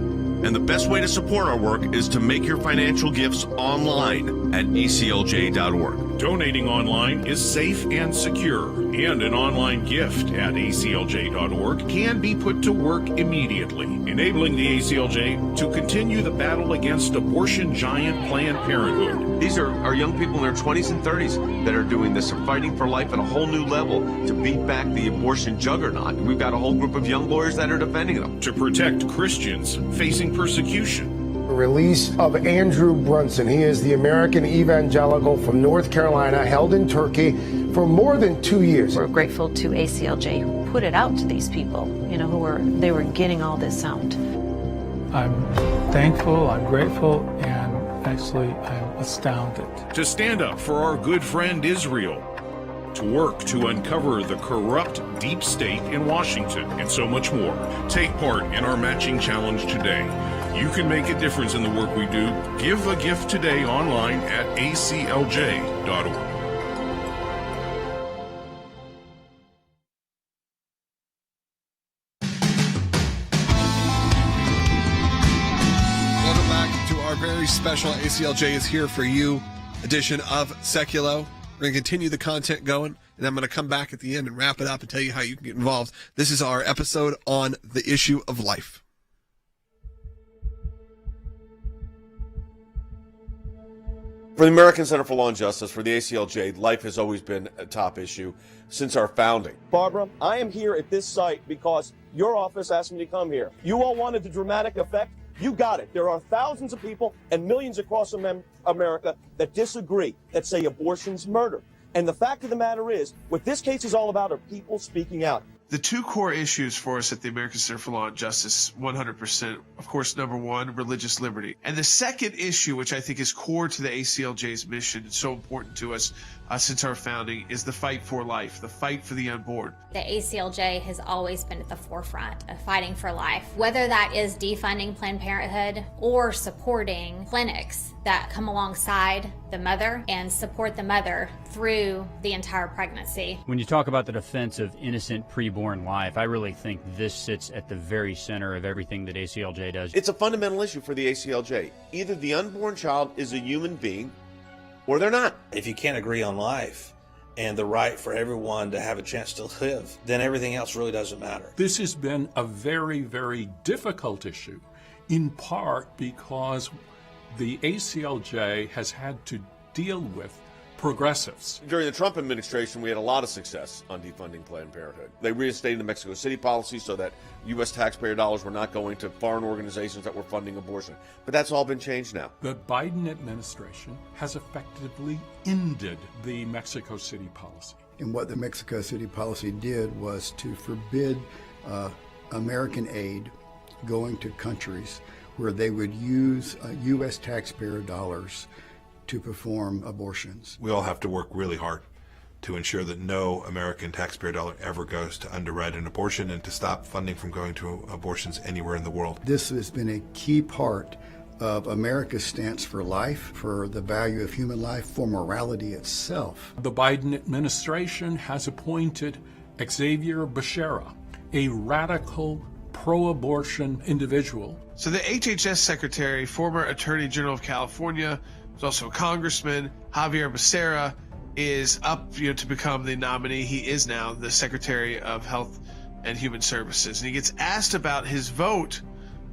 And the best way to support our work is to make your financial gifts online at aclj.org. Donating online is safe and secure, and an online gift at aclj.org can be put to work immediately, enabling the ACLJ to continue the battle against abortion giant Planned Parenthood. These are young people in their 20s and 30s that are doing this, are fighting for life at a whole new level to beat back the abortion juggernaut. We've got a whole group of young lawyers that are defending them. To protect Christians facing persecution. Release of Andrew Brunson. He is the American evangelical from North Carolina, held in Turkey for more than 2 years. We're grateful to ACLJ who put it out to these people, they were getting all this out. I'm thankful, I'm grateful, and actually I'm astounded. To stand up for our good friend Israel. To work to uncover the corrupt deep state in Washington, and so much more. Take part in our matching challenge today. You can make a difference in the work we do. Give a gift today online at aclj.org. Welcome back to our very special ACLJ is Here For You edition of Seculo. We're going to continue the content going, and I'm going to come back at the end and wrap it up and tell you how you can get involved. This is our episode on the issue of life. For the American Center for Law and Justice, for the ACLJ, life has always been a top issue since our founding. Barbara, I am here at this site because your office asked me to come here. You all wanted the dramatic effect. You got it. There are thousands of people and millions across America that disagree, that say abortion's murder. And the fact of the matter is, what this case is all about are people speaking out. The two core issues for us at the American Center for Law and Justice, 100%, of course, number one, religious liberty. And the second issue, which I think is core to the ACLJ's mission and so important to us since our founding, is the fight for life, the fight for the unborn. The ACLJ has always been at the forefront of fighting for life, whether that is defunding Planned Parenthood or supporting clinics that come alongside the mother and support the mother through the entire pregnancy. When you talk about the defense of innocent preborn life, I really think this sits at the very center of everything that ACLJ does. It's a fundamental issue for the ACLJ. Either the unborn child is a human being or they're not. If you can't agree on life and the right for everyone to have a chance to live, then everything else really doesn't matter. This has been a very, very difficult issue, in part because the ACLJ has had to deal with progressives. During the Trump administration, we had a lot of success on defunding Planned Parenthood. They reinstated the Mexico City policy so that U.S. taxpayer dollars were not going to foreign organizations that were funding abortion. But that's all been changed now. The Biden administration has effectively ended the Mexico City policy. And what the Mexico City policy did was to forbid American aid going to countries where they would use U.S. taxpayer dollars to perform abortions. We all have to work really hard to ensure that no American taxpayer dollar ever goes to underwrite an abortion and to stop funding from going to abortions anywhere in the world. This has been a key part of America's stance for life, for the value of human life, for morality itself. The Biden administration has appointed Xavier Becerra, a radical pro-abortion individual. So the HHS Secretary, former Attorney General of California, who's also a congressman, Javier Becerra, is up to become the nominee. He is now the Secretary of Health and Human Services. And he gets asked about his vote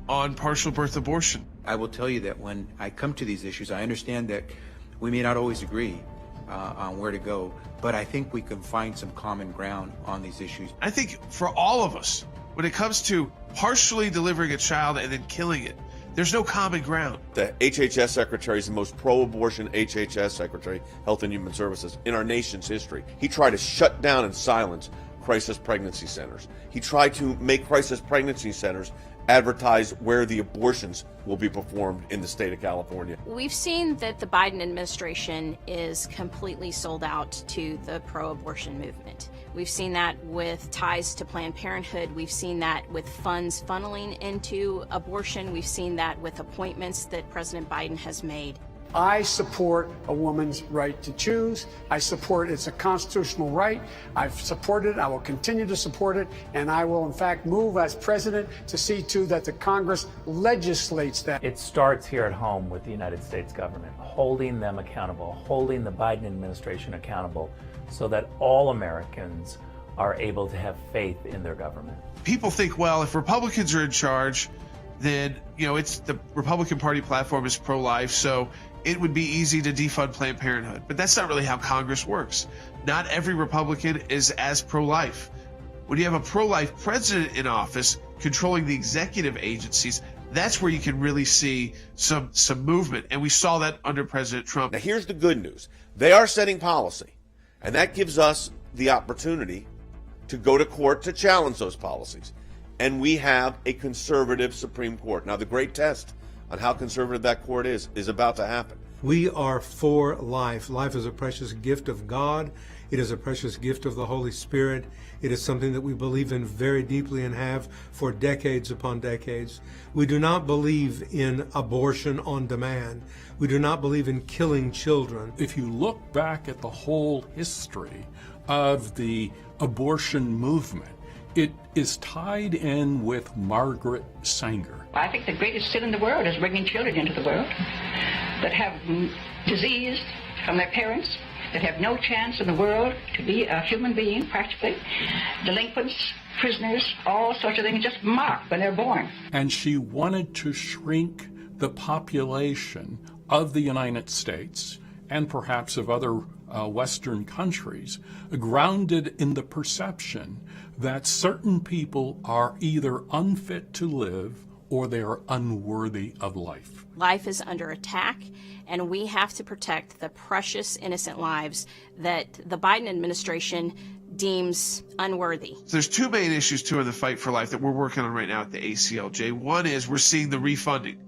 on partial birth abortion. I will tell you that when I come to these issues, I understand that we may not always agree on where to go, but I think we can find some common ground on these issues. I think for all of us, when it comes to partially delivering a child and then killing it, there's no common ground. The HHS Secretary is the most pro-abortion HHS Secretary, Health and Human Services, in our nation's history. He tried to shut down and silence crisis pregnancy centers. He tried to make crisis pregnancy centers advertise where the abortions will be performed in the state of California. We've seen that the Biden administration is completely sold out to the pro-abortion movement. We've seen that with ties to Planned Parenthood. We've seen that with funds funneling into abortion. We've seen that with appointments that President Biden has made. I support a woman's right to choose. I support it's a constitutional right. I've supported it. I will continue to support it. And I will, in fact, move as president to see to that the Congress legislates that. It starts here at home with the United States government, holding them accountable, holding the Biden administration accountable so that all Americans are able to have faith in their government. People think, well, if Republicans are in charge, then, it's the Republican Party platform is pro-life, so it would be easy to defund Planned Parenthood. But that's not really how Congress works. Not every Republican is as pro-life. When you have a pro-life president in office controlling the executive agencies, that's where you can really see some movement. And we saw that under President Trump. Now, here's the good news. They are setting policy, and that gives us the opportunity to go to court to challenge those policies. And we have a conservative Supreme Court. Now, the great test on how conservative that court is about to happen. We are for life. Life is a precious gift of God. It is a precious gift of the Holy Spirit. It is something that we believe in very deeply and have for decades upon decades. We do not believe in abortion on demand. We do not believe in killing children. If you look back at the whole history of the abortion movement, it is tied in with Margaret Sanger. I think the greatest sin in the world is bringing children into the world that have disease from their parents, that have no chance in the world to be a human being, practically. Delinquents, prisoners, all sorts of things just marked when they're born. And she wanted to shrink the population of the United States and perhaps of other Western countries, grounded in the perception that certain people are either unfit to live or they are unworthy of life. Life is under attack, and we have to protect the precious, innocent lives that the Biden administration deems unworthy. So there's two main issues, too, in the fight for life that we're working on right now at the ACLJ. One is we're seeing the refunding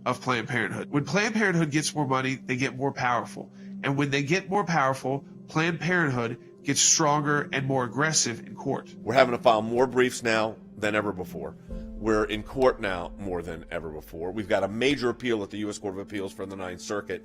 of Planned Parenthood. When Planned Parenthood gets more money, they get more powerful. And when they get more powerful, Planned Parenthood gets stronger and more aggressive in court. We're having to file more briefs now than ever before. We're in court now more than ever before. We've got a major appeal at the U.S. Court of Appeals from the Ninth Circuit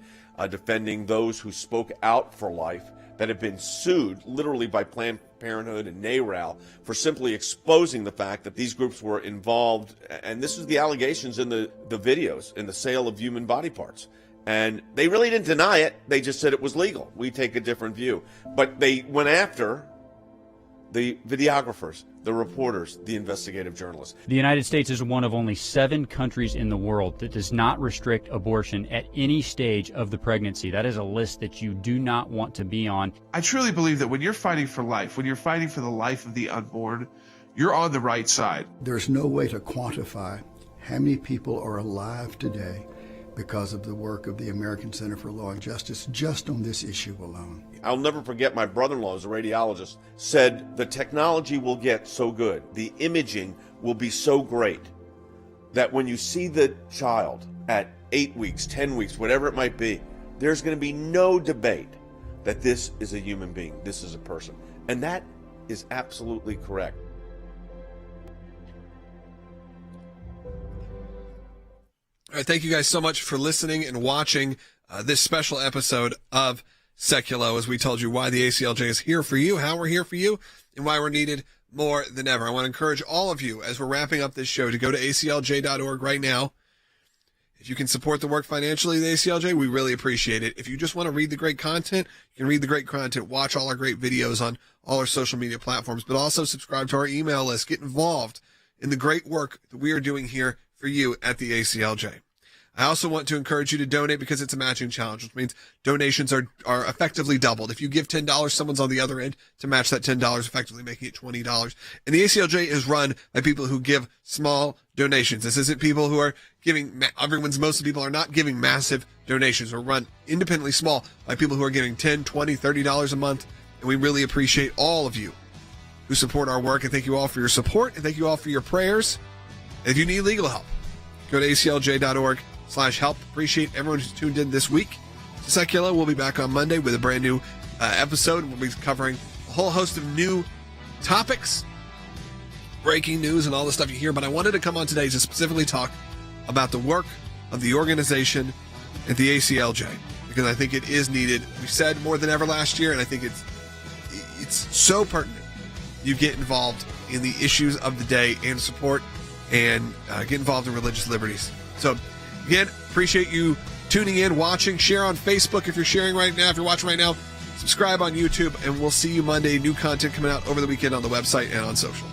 defending those who spoke out for life that have been sued literally by Planned Parenthood and NARAL for simply exposing the fact that these groups were involved, and this is the allegations in the videos, in the sale of human body parts. And they really didn't deny it. They just said it was legal. We take a different view. But they went after the videographers, the reporters, the investigative journalists. The United States is one of only 7 countries in the world that does not restrict abortion at any stage of the pregnancy. That is a list that you do not want to be on. I truly believe that when you're fighting for life, when you're fighting for the life of the unborn, you're on the right side. There's no way to quantify how many people are alive today because of the work of the American Center for Law and Justice just on this issue alone. I'll never forget my brother-in-law, who's a radiologist, said the technology will get so good, the imaging will be so great, that when you see the child at 8 weeks, 10 weeks, whatever it might be, there's going to be no debate that this is a human being, this is a person. And that is absolutely correct. All right, thank you guys so much for listening and watching this special episode of Seculo, as we told you why the ACLJ is here for you, how we're here for you, and why we're needed more than ever. I want to encourage all of you, as we're wrapping up this show, to go to aclj.org right now. If you can support the work financially of the ACLJ, we really appreciate it. If you just want to read the great content, you can read the great content, watch all our great videos on all our social media platforms, but also subscribe to our email list. Get involved in the great work that we are doing here for you at the ACLJ. I also want to encourage you to donate because it's a matching challenge, which means donations are effectively doubled. If you give $10, someone's on the other end to match that $10, effectively making it $20. And the ACLJ is run by people who give small donations. This isn't people who are giving, most of the people are not giving massive donations. We're run independently small by people who are giving $10, $20, $30 a month. And we really appreciate all of you who support our work. And thank you all for your support. And thank you all for your prayers. And if you need legal help, go to aclj.org/help. Appreciate everyone who's tuned in this week to Secular. We'll be back on Monday with a brand new episode. We'll be covering a whole host of new topics, breaking news, and all the stuff you hear. But I wanted to come on today to specifically talk about the work of the organization at the ACLJ, because I think it is needed. We said more than ever last year, and I think it's so pertinent you get involved in the issues of the day and support and get involved in religious liberties. So, again, appreciate you tuning in, watching. Share on Facebook if you're sharing right now, if you're watching right now. Subscribe on YouTube, and we'll see you Monday. New content coming out over the weekend on the website and on social.